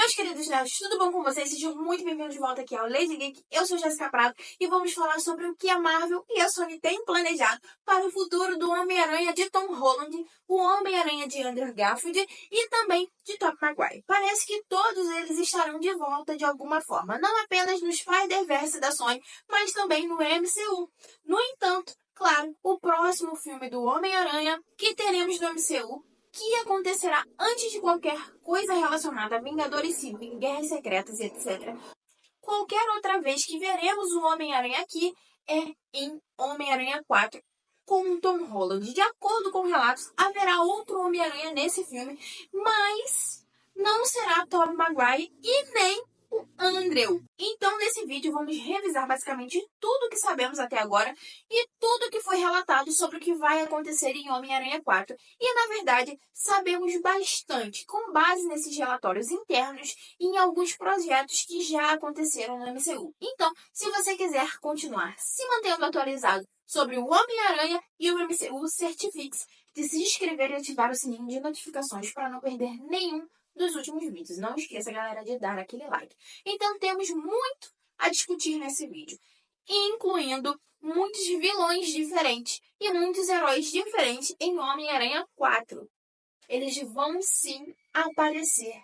Meus queridos nerds, tudo bom com vocês? Sejam muito bem-vindos de volta aqui ao Lazy Geek. Eu sou Jéssica Prado e vamos falar sobre o que a Marvel e a Sony têm planejado para o futuro do Homem-Aranha de Tom Holland, o Homem-Aranha de Andrew Garfield e também de Tobey Maguire. Parece que todos eles estarão de volta de alguma forma, não apenas no Spider-Verse da Sony, mas também no MCU. No entanto, claro, o próximo filme do Homem-Aranha que teremos no MCU, que acontecerá antes de qualquer coisa relacionada a Vingadores Civil, Guerras Secretas, etc. Qualquer outra vez que veremos o Homem-Aranha aqui é em Homem-Aranha 4, com o Tom Holland. De acordo com relatos, haverá outro Homem-Aranha nesse filme, mas não será Tobey Maguire e nem o Andrew. Então, nesse vídeo, vamos revisar basicamente tudo o que sabemos até agora e tudo o que foi relatado sobre o que vai acontecer em Homem-Aranha 4. E, na verdade, sabemos bastante, com base nesses relatórios internos e em alguns projetos que já aconteceram no MCU. Então, se você quiser continuar se mantendo atualizado sobre o Homem-Aranha e o MCU, certifique-se de se inscrever e ativar o sininho de notificações para não perder nenhum dos últimos vídeos. Não esqueça, galera, de dar aquele like. Então, temos muito a discutir nesse vídeo, incluindo muitos vilões diferentes e muitos heróis diferentes em Homem-Aranha 4. Eles vão sim aparecer.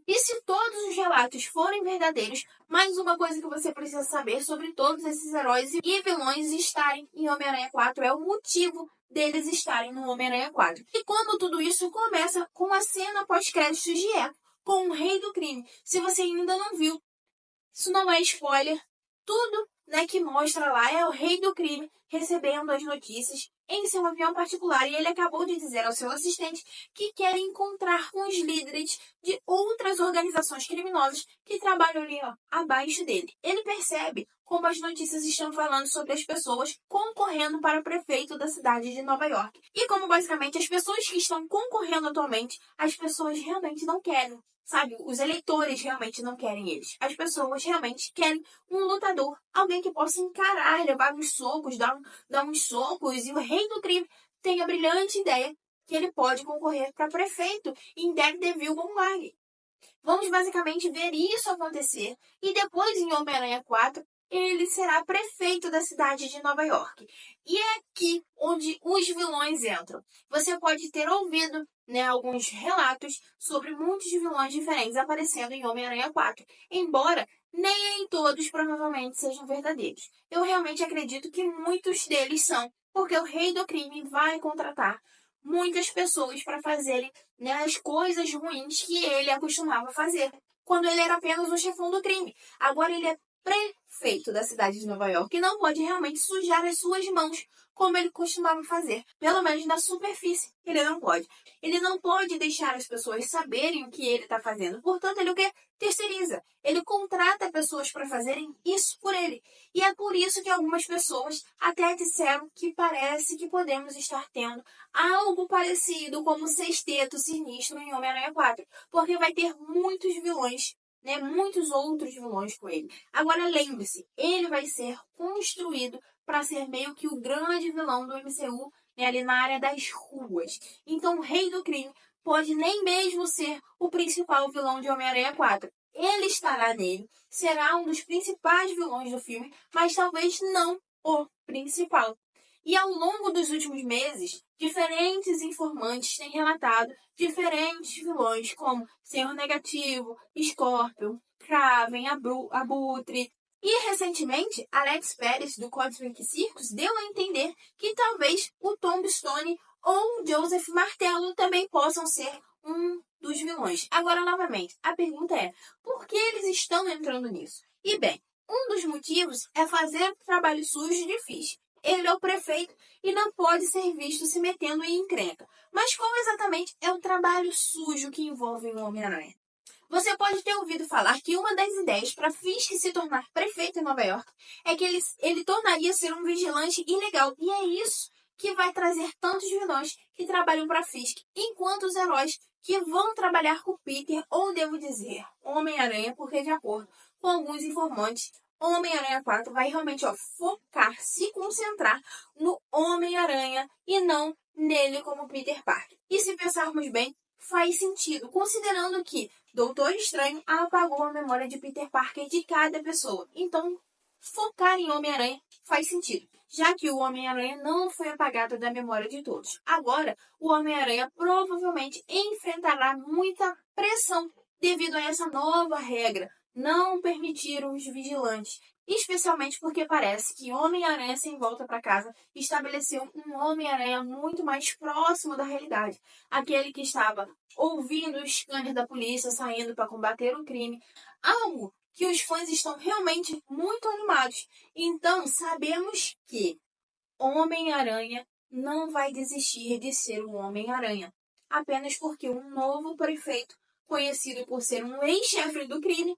E se todos os relatos forem verdadeiros, mais uma coisa que você precisa saber sobre todos esses heróis e vilões estarem em Homem-Aranha 4 é o motivo deles estarem no Homem-Aranha 4. E como tudo isso começa com a cena pós-créditos de Echo, com o Rei do Crime. Se você ainda não viu, isso não é spoiler. Tudo, que mostra lá é o Rei do Crime recebendo as notícias em seu avião particular. E ele acabou de dizer ao seu assistente que quer encontrar com os líderes de outras organizações criminosas que trabalham ali abaixo dele. Ele percebe como as notícias estão falando sobre as pessoas concorrendo para prefeito da cidade de Nova York. E como basicamente as pessoas que estão concorrendo atualmente, as pessoas realmente não querem. Sabe, os eleitores realmente não querem eles. As pessoas realmente querem um lutador, alguém que possa encarar, levar uns socos, dar uns socos. E o Rei do Crime tem a brilhante ideia que ele pode concorrer para prefeito em Daredevil com Wagner. Vamos basicamente ver isso acontecer. E depois, em Homem-Aranha 4, ele será prefeito da cidade de Nova York. E é aqui onde os vilões entram. Você pode ter ouvido alguns relatos sobre muitos vilões diferentes aparecendo em Homem-Aranha 4. Embora nem todos provavelmente sejam verdadeiros. Eu realmente acredito que muitos deles são, porque o Rei do Crime vai contratar muitas pessoas para fazerem as coisas ruins que ele acostumava fazer quando ele era apenas o chefão do crime. Agora ele é prefeito da cidade de Nova York e não pode realmente sujar as suas mãos como ele costumava fazer. Pelo menos na superfície, ele não pode. Ele não pode deixar as pessoas saberem o que ele está fazendo. Portanto, ele o quê? Terceiriza. Ele contrata pessoas para fazerem isso por ele. E é por isso que algumas pessoas até disseram que parece que podemos estar tendo algo parecido como o Sexteto Sinistro em Homem-Aranha 4. Porque vai ter muitos vilões, muitos outros vilões com ele. Agora lembre-se, ele vai ser construído para ser meio que o grande vilão do MCU, ali na área das ruas. Então o Rei do Crime pode nem mesmo ser o principal vilão de Homem-Aranha 4. Ele estará nele, será um dos principais vilões do filme, mas talvez não o principal. E ao longo dos últimos meses, diferentes informantes têm relatado diferentes vilões, como Senhor Negativo, Scorpion, Kraven, Abutre. E recentemente, Alex Perez, do Cosmic Circus, deu a entender que talvez o Tombstone ou o Joseph Martello também possam ser um dos vilões. Agora, novamente, a pergunta é, por que eles estão entrando nisso? E bem, um dos motivos é fazer o trabalho sujo de Fisk. Ele é o prefeito e não pode ser visto se metendo em encrenca. Mas qual exatamente é o trabalho sujo que envolve o Homem-Aranha? Você pode ter ouvido falar que uma das ideias para Fisk se tornar prefeito em Nova York é que ele tornaria ser um vigilante ilegal. E é isso que vai trazer tantos vilões que trabalham para Fisk, enquanto os heróis que vão trabalhar com Peter, ou devo dizer, Homem-Aranha, porque de acordo com alguns informantes, Homem-Aranha 4 vai realmente focar, se concentrar no Homem-Aranha e não nele como Peter Parker. E se pensarmos bem, faz sentido, considerando que Doutor Estranho apagou a memória de Peter Parker de cada pessoa. Então, focar em Homem-Aranha faz sentido, já que o Homem-Aranha não foi apagado da memória de todos. Agora, o Homem-Aranha provavelmente enfrentará muita pressão devido a essa nova regra. Não permitir os vigilantes, especialmente porque parece que Homem-Aranha sem volta para casa estabeleceu um Homem-Aranha muito mais próximo da realidade. Aquele que estava ouvindo o scanner da polícia saindo para combater o crime. Algo que os fãs estão realmente muito animados. Então, sabemos que Homem-Aranha não vai desistir de ser o Homem-Aranha, apenas porque um novo prefeito, conhecido por ser um ex-chefe do crime,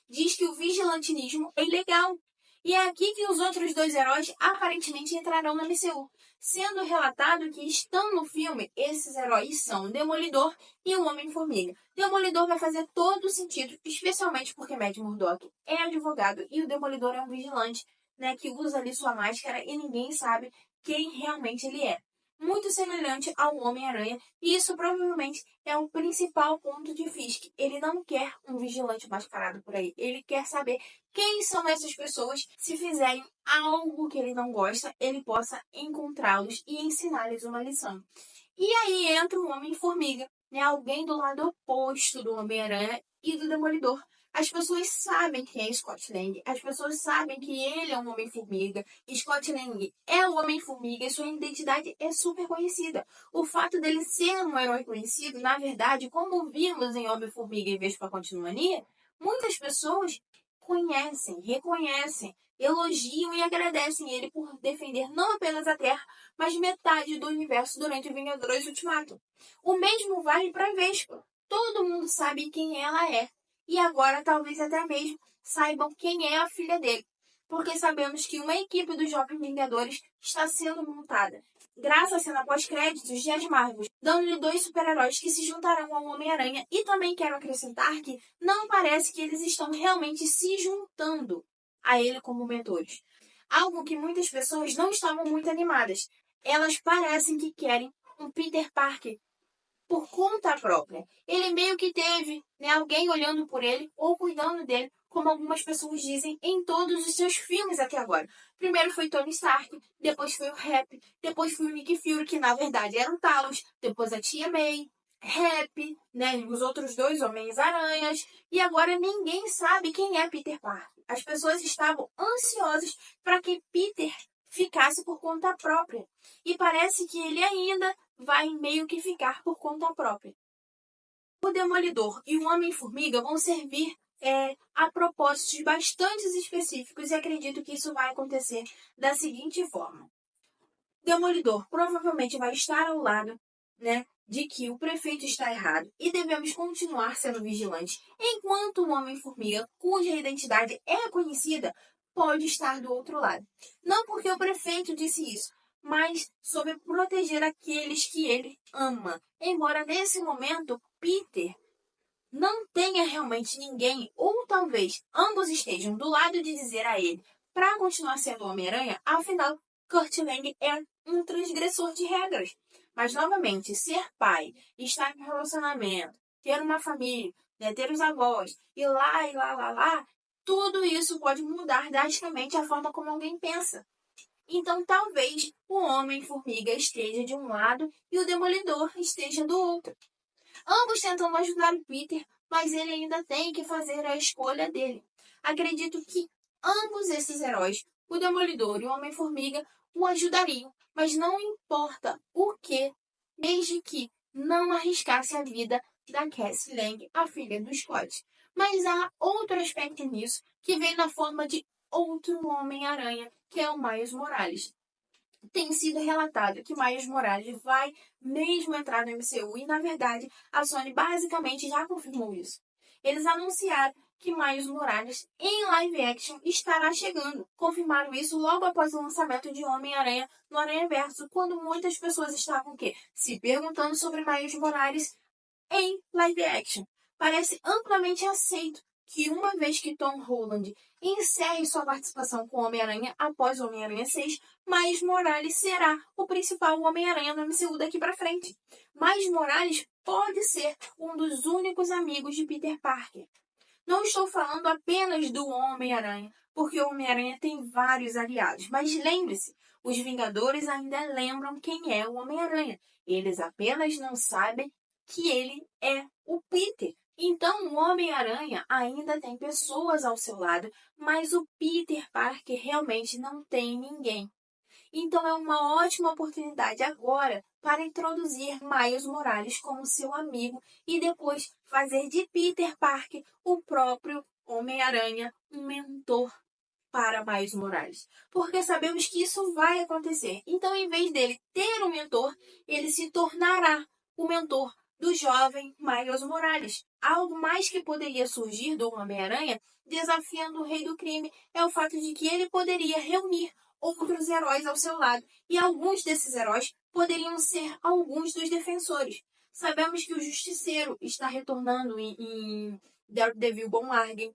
diz que o vigilantismo é ilegal. E é aqui que os outros dois heróis aparentemente entrarão na MCU, sendo relatado que estão no filme, esses heróis são o Demolidor e o Homem-Formiga. Demolidor vai fazer todo sentido, especialmente porque Matt Murdock é advogado e o Demolidor é um vigilante, né, que usa ali sua máscara e ninguém sabe quem realmente ele é. Muito semelhante ao Homem-Aranha, e isso provavelmente é o principal ponto de Fisk. Ele não quer um vigilante mascarado por aí. Ele quer saber quem são essas pessoas. Se fizerem algo que ele não gosta, ele possa encontrá-los e ensinar-lhes uma lição. E aí entra o Homem-Formiga, né? Alguém do lado oposto do Homem-Aranha e do Demolidor. As pessoas sabem quem é Scott Lang, as pessoas sabem que ele é um Homem-Formiga. Scott Lang é o Homem-Formiga e sua identidade é super conhecida. O fato dele ser um herói conhecido, na verdade, como vimos em Homem-Formiga e Vespa Continuania, muitas pessoas conhecem, reconhecem, elogiam e agradecem ele por defender não apenas a Terra, mas metade do universo durante o Vingadores Ultimato. O mesmo vale para Vespa. Todo mundo sabe quem ela é. E agora talvez até mesmo saibam quem é a filha dele, porque sabemos que uma equipe dos Jovens Vingadores está sendo montada, graças à cena pós-créditos de As Marvels, dando-lhe dois super-heróis que se juntarão ao Homem-Aranha. E também quero acrescentar que não parece que eles estão realmente se juntando a ele como mentores. Algo que muitas pessoas não estavam muito animadas. Elas parecem que querem um Peter Parker por conta própria. Ele meio que teve, né, alguém olhando por ele ou cuidando dele, como algumas pessoas dizem em todos os seus filmes até agora. Primeiro foi Tony Stark, depois foi o Rap, depois foi o Nick Fury, que na verdade era o Talos, depois a Tia May, Rap, né, os outros dois Homens-Aranhas, e agora ninguém sabe quem é Peter Parker. As pessoas estavam ansiosas para que Peter ficasse por conta própria. E parece que ele ainda vai meio que ficar por conta própria. O Demolidor e o Homem-Formiga vão servir a propósitos bastante específicos e acredito que isso vai acontecer da seguinte forma. Demolidor provavelmente vai estar ao lado, né, de que o prefeito está errado e devemos continuar sendo vigilantes, enquanto o Homem-Formiga, cuja identidade é conhecida, pode estar do outro lado. Não porque o prefeito disse isso, mas sobre proteger aqueles que ele ama. Embora nesse momento Peter não tenha realmente ninguém, ou talvez ambos estejam do lado de dizer a ele para continuar sendo Homem-Aranha, afinal, Kurt Lang é um transgressor de regras. Mas, novamente, ser pai, estar em um relacionamento, ter uma família, né, ter os avós, e lá, tudo isso pode mudar drasticamente a forma como alguém pensa. Então, talvez o Homem-Formiga esteja de um lado e o Demolidor esteja do outro. Ambos tentam ajudar o Peter, mas ele ainda tem que fazer a escolha dele. Acredito que ambos esses heróis, o Demolidor e o Homem-Formiga, o ajudariam, mas não importa o que, desde que não arriscasse a vida da Cassie Lang, a filha do Scott. Mas há outro aspecto nisso que vem na forma de outro Homem-Aranha, que é o Miles Morales. Tem sido relatado que Miles Morales vai mesmo entrar no MCU e, na verdade, a Sony basicamente já confirmou isso. Eles anunciaram que Miles Morales, em live action, estará chegando. Confirmaram isso logo após o lançamento de Homem-Aranha no Aranhaverso, quando muitas pessoas estavam se perguntando sobre Miles Morales em live action. Parece amplamente aceito que uma vez que Tom Holland encerre sua participação com o Homem-Aranha após o Homem-Aranha 6, Miles Morales será o principal Homem-Aranha no MCU daqui pra frente. Miles Morales pode ser um dos únicos amigos de Peter Parker. Não estou falando apenas do Homem-Aranha, porque o Homem-Aranha tem vários aliados. Mas lembre-se, os Vingadores ainda lembram quem é o Homem-Aranha. Eles apenas não sabem que ele é o Peter. Então, o Homem-Aranha ainda tem pessoas ao seu lado, mas o Peter Parker realmente não tem ninguém. Então, é uma ótima oportunidade agora para introduzir Miles Morales como seu amigo e depois fazer de Peter Parker o próprio Homem-Aranha, um mentor para Miles Morales. Porque sabemos que isso vai acontecer. Então, em vez dele ter um mentor, ele se tornará o mentor do jovem Miles Morales. Algo mais que poderia surgir do Homem-Aranha desafiando o Rei do Crime é o fato de que ele poderia reunir outros heróis ao seu lado. E alguns desses heróis poderiam ser alguns dos defensores. Sabemos que o Justiceiro está retornando em Daredevil Born Largen.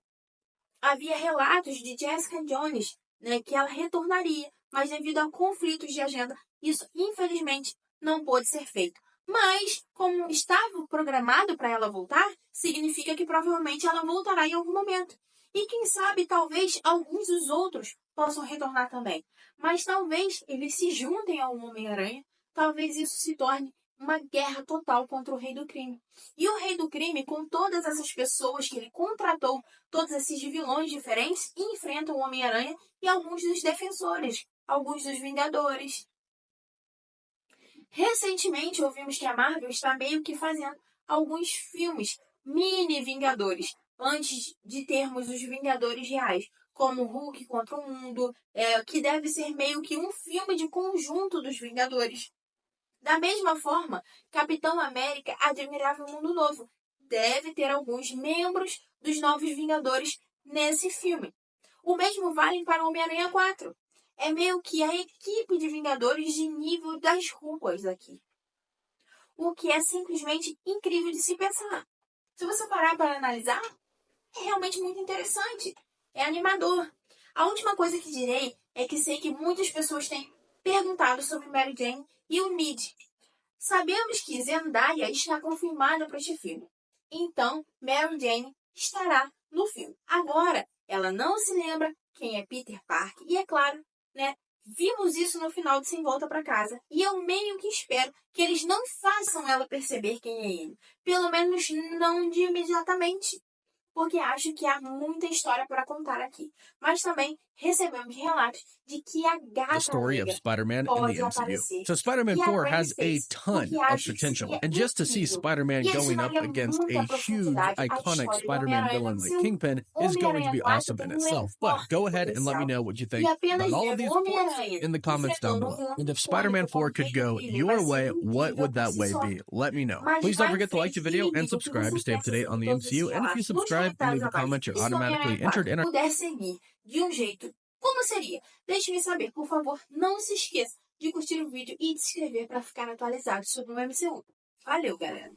Havia relatos de Jessica Jones, que ela retornaria, mas devido a conflitos de agenda, isso infelizmente não pôde ser feito. Mas, como estava programado para ela voltar, significa que provavelmente ela voltará em algum momento. E quem sabe, talvez, alguns dos outros possam retornar também. Mas talvez eles se juntem ao Homem-Aranha, talvez isso se torne uma guerra total contra o Rei do Crime. E o Rei do Crime, com todas essas pessoas que ele contratou, todos esses vilões diferentes, enfrentam o Homem-Aranha e alguns dos defensores, alguns dos Vingadores. Recentemente, ouvimos que a Marvel está meio que fazendo alguns filmes mini-Vingadores, antes de termos os Vingadores reais, como Hulk contra o Mundo, que deve ser meio que um filme de conjunto dos Vingadores. Da mesma forma, Capitão América Admirável Mundo Novo deve ter alguns membros dos Novos Vingadores nesse filme. O mesmo vale para o Homem-Aranha 4. É meio que a equipe de Vingadores de nível das ruas aqui. O que é simplesmente incrível de se pensar. Se você parar para analisar, é realmente muito interessante. É animador. A última coisa que direi é que sei que muitas pessoas têm perguntado sobre Mary Jane e o Ned. Sabemos que Zendaya está confirmada para este filme. Então, Mary Jane estará no filme. Agora, ela não se lembra quem é Peter Parker. E é claro, vimos isso no final de Sem Volta para Casa. E eu meio que espero que eles não façam ela perceber quem é ele. Pelo menos não de imediatamente. Porque acho que há muita história para contar aqui. Mas também recebemos relatos de que a The Gata story of Negra Spider-Man in the pode MCU. aparecer. So Spider-Man E a 4 Gwen has a Stacy, ton porque of acho que potential. seria And just to see incrível. Spider-Man E going up adicionaria against muita a huge, profundidade à iconic história do Spider-Man Homem-Aranha no villain like MCU. Kingpin is going to Homem-Aranha be 4 awesome in tem um itself. But enorme go ahead and let me potencial. know what you E think apenas about all of ver o these points Homem-Aranha in the comments down enfrentando um below. vilão And if icônico Spider-Man 4 como could Rei do go Crime vai your ser way, what incrível would por that si way só. be? Let me know. Mas Please don't vá em forget to like the frente video e and diga o que subscribe to você stay up to pensa date sobre on the todos esses MCU. And if you relatos nos subscribe and comentários leave a abaixo. comment, you're E se o automatically Homem-Aranha entered 4 in our... puder seguir de um jeito, como seria? Deixe-me saber, por favor. Não se esqueça de curtir o vídeo e de se inscrever para ficar atualizado sobre o MCU. Valeu, galera!